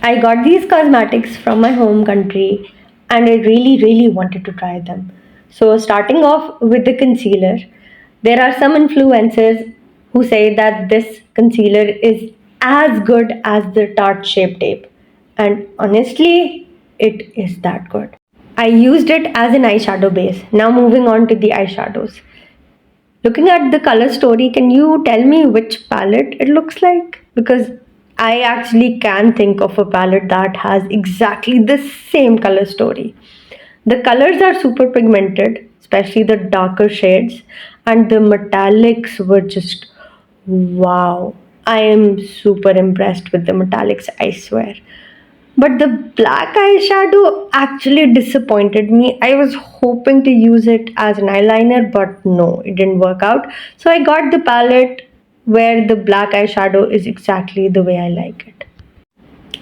I got these cosmetics from my home country and I really wanted to try them. So, starting off with the concealer, there are some influencers who say that this concealer is as good as the Tarte Shape Tape. And honestly, it is that good. I used it as an eyeshadow base. Now, moving on to the eyeshadows. Looking at the color story, can you tell me which palette it looks like? Because I actually can think of a palette that has exactly the same color story. The colors are super pigmented, especially the darker shades, and the metallics were just wow. I am super impressed with the metallics, I swear. But the black eyeshadow actually disappointed me. I was hoping to use it as an eyeliner, but no, it didn't work out. So I got the palette where the black eyeshadow is exactly the way I like it.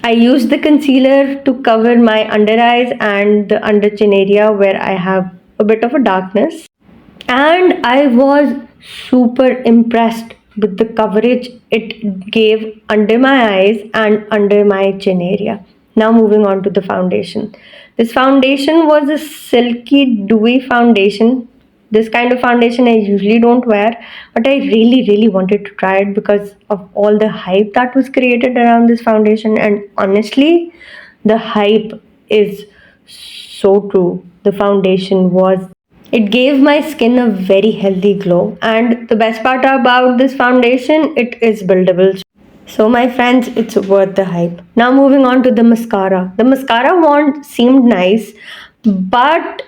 I used the concealer to cover my under eyes and the under chin area where I have a bit of a darkness. And I was super impressed with the coverage it gave under my eyes and under my chin area. Now, moving on to the foundation. This foundation was a silky, dewy foundation. This kind of foundation I usually don't wear, but I really wanted to try it because of all the hype that was created around this foundation. And honestly, the hype is so true. The foundation was, it gave my skin a very healthy glow, and the best part about this foundation, it is buildable. So, my friends, it's worth the hype. Now, moving on to the mascara. The mascara wand seemed nice, but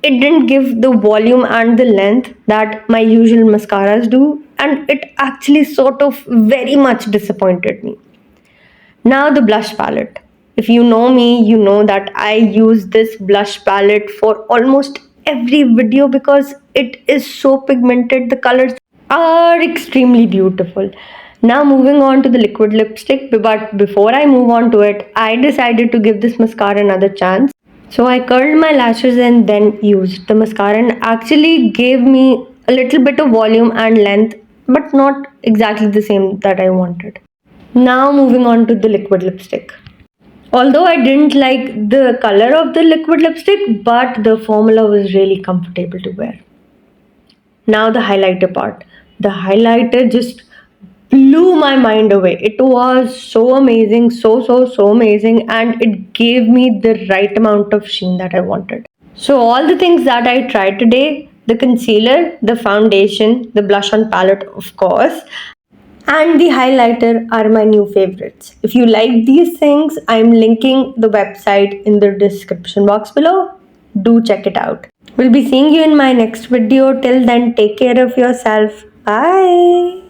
it didn't give the volume and the length that my usual mascaras do, and it actually sort of very much disappointed me. Now, the blush palette. If you know me, you know that I use this blush palette for almost every video because it is so pigmented. The colors are extremely beautiful. Now, moving on to the liquid lipstick, but before I move on to it, I decided to give this mascara another chance. So, I curled my lashes and then used the mascara, and actually gave me a little bit of volume and length, but not exactly the same that I wanted. Now moving on to the liquid lipstick. Although I didn't like the color of the liquid lipstick, but the formula was really comfortable to wear. Now the highlighter part. The highlighter just blew my mind away. It was so amazing, so amazing, and it gave me the right amount of sheen that I wanted. So all the things that I tried today, the concealer, the foundation, the blush on palette, of course, and the highlighter are my new favorites. If you like these things, I'm linking the website in the description box below. Do check it out. We'll be seeing you in my next video. Till then, take care of yourself. Bye.